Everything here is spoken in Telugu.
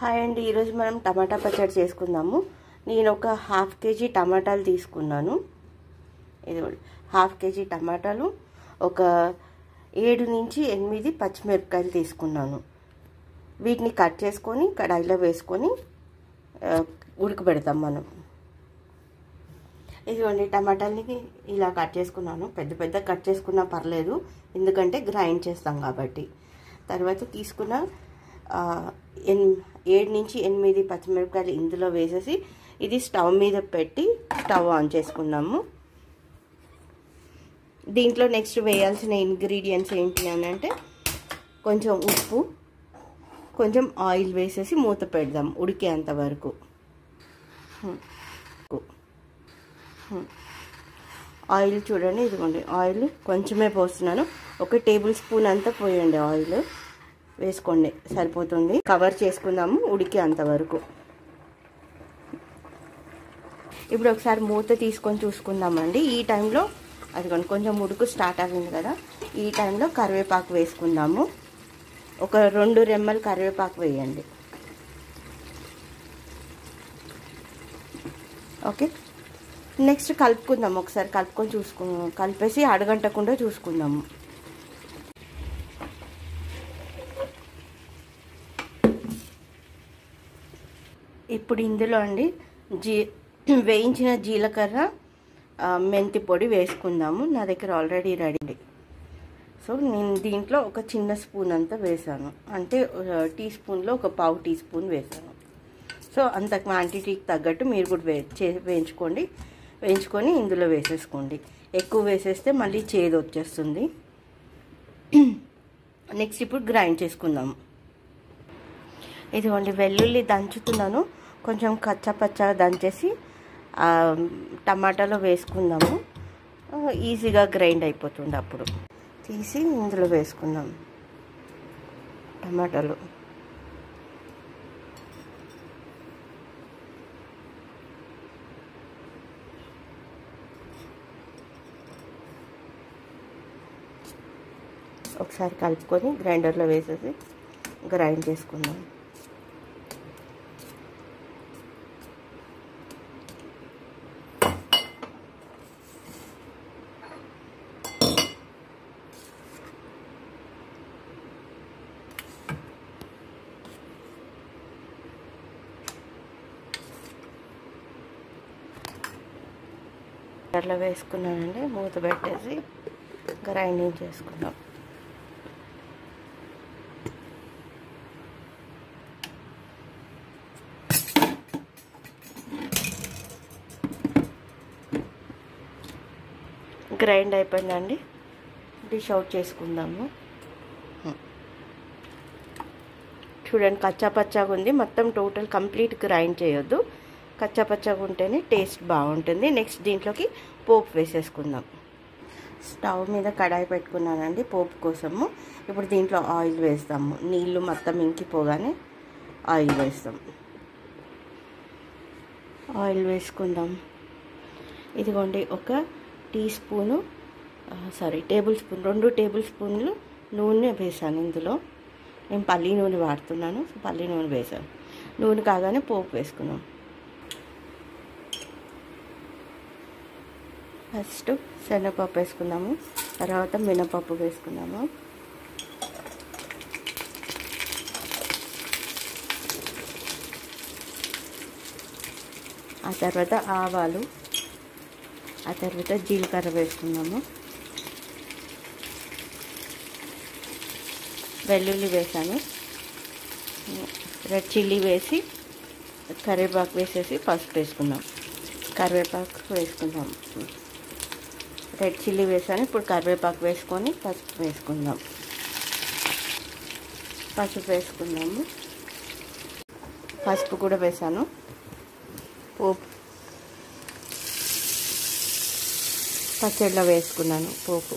హాయ్ అండి, ఈరోజు మనం టమాటా పచ్చడి చేసుకుందాము. నేను ఒక హాఫ్ కేజీ టమాటాలు తీసుకున్నాను. ఇది హాఫ్ కేజీ టమాటాలు, ఒక 7 నుంచి 8 పచ్చిమిరపకాయలు తీసుకున్నాను. వీటిని కట్ చేసుకొని కడాయిలో వేసుకొని ఉడకబెడతాం మనం. ఇదిగోండి, టమాటాలని ఇలా కట్ చేసుకున్నాను. పెద్ద పెద్ద కట్ చేసుకున్నా పర్లేదు, ఎందుకంటే గ్రైండ్ చేస్తాం కాబట్టి. తర్వాత తీసుకున్న 7 నుంచి 8 పచ్చిమిరపకాయలు ఇందులో వేసేసి ఇది స్టవ్ మీద పెట్టి స్టవ్ ఆన్ చేసుకున్నాము. దీంట్లో నెక్స్ట్ వేయాల్సిన ఇంగ్రీడియంట్స్ ఏంటి అని అంటే, కొంచెం ఉప్పు, కొంచెం ఆయిల్ వేసేసి మూత పెడదాం ఉడికేంత వరకు. ఆయిల్ చూడండి, ఇదిగోండి ఆయిల్ కొంచెమే పోస్తున్నాను. 1 టేబుల్ స్పూన్ అంతా పోయండి ఆయిల్ వేసుకోండి, సరిపోతుంది. కవర్ చేసుకుందాము ఉడికే అంతవరకు. ఇప్పుడు ఒకసారి మూత తీసుకొని చూసుకుందామండి. ఈ టైంలో అదిగోండి కొంచెం ఉడుకు స్టార్ట్ అయింది కదా, ఈ టైంలో కరివేపాకు వేసుకుందాము. ఒక 2 రెమ్మలు కరివేపాకు వేయండి. ఓకే, నెక్స్ట్ కలుపుకుందాం. ఒకసారి కలుపుకొని కలిపేసి అడగంటకుండా చూసుకుందాము. ఇప్పుడు ఇందులో అండి వేయించిన జీలకర్ర, మెంతి పొడి వేసుకుందాము. నా దగ్గర ఆల్రెడీ రెడీ. సో నేను దీంట్లో ఒక చిన్న స్పూన్ అంతా వేసాను, అంటే టీ స్పూన్లో ఒక పావు టీ స్పూన్ వేసాను. సో అంత క్వాంటిటీకి తగ్గట్టు మీరు కూడా వేయించుకొని ఇందులో వేసేసుకోండి. ఎక్కువ వేసేస్తే మళ్ళీ చేదు వచ్చేస్తుంది. నెక్స్ట్ ఇప్పుడు గ్రైండ్ చేసుకుందాము. ఇదిగోండి వెల్లుల్లి దంచుతున్నాను. కొంచెం కచ్చాపచ్చాగా దంచేసి టమాటాలో వేసుకుందాము. ఈజీగా గ్రైండ్ అయిపోతుంది. అప్పుడు తీసి ఇందులో వేసుకుందాం టమాటాలు. ఒకసారి కలుపుకొని గ్రైండర్లో వేసేసి గ్రైండ్ చేసుకుందాం. గ్రైండర్లో వేసుకున్నానండి, మూత పెట్టేసి గ్రైండింగ్ చేసుకుందాం. గ్రైండ్ అయిపోయిందండి, డిష్ అవుట్ చేసుకుందాము. చూడండి కచ్చాపచ్చాగా ఉంది. మొత్తం టోటల్ కంప్లీట్ గ్రైండ్ చేయొద్దు, కచ్చాపచ్చాగా ఉంటేనే టేస్ట్ బాగుంటుంది. నెక్స్ట్ దీంట్లోకి పోపు వేసేసుకుందాం. స్టవ్ మీద కడాయి పెట్టుకున్నానండి పోపు కోసము. ఇప్పుడు దీంట్లో ఆయిల్ వేస్తాము. నీళ్ళు మొత్తం ఇంకిపోగానే ఆయిల్ వేస్తాం. ఆయిల్ వేసుకుందాం. ఇదిగోండి ఒక టేబుల్ స్పూన్ 2 టేబుల్ స్పూన్లు నూనె వేసాను. ఇందులో నేను పల్లి నూనె వాడుతున్నాను, పల్లి నూనె వేసాను. నూనె కాగానే పోపు వేసుకున్నాం. ఫస్ట్ శనగపప్పు వేసుకున్నాము, తర్వాత మినపప్పు వేసుకున్నాము. ఆ తర్వాత ఆవాలు, ఆ తర్వాత జీలకర్ర వేసుకున్నాము. వెల్లుల్లి వేసాను, రెడ్ చిల్లీ వేసి కరివేపాకు వేసేసి పసుపు వేసుకున్నాం. కరివేపాకు వేసుకుందాం. రెడ్ చిల్లీ వేసాను. ఇప్పుడు కరివేపాకు వేసుకొని పసుపు వేసుకుందాం. పసుపు వేసుకుందాము. పసుపు కూడా వేసాను. పోపు పచ్చడిలో వేసుకున్నాను పోపు.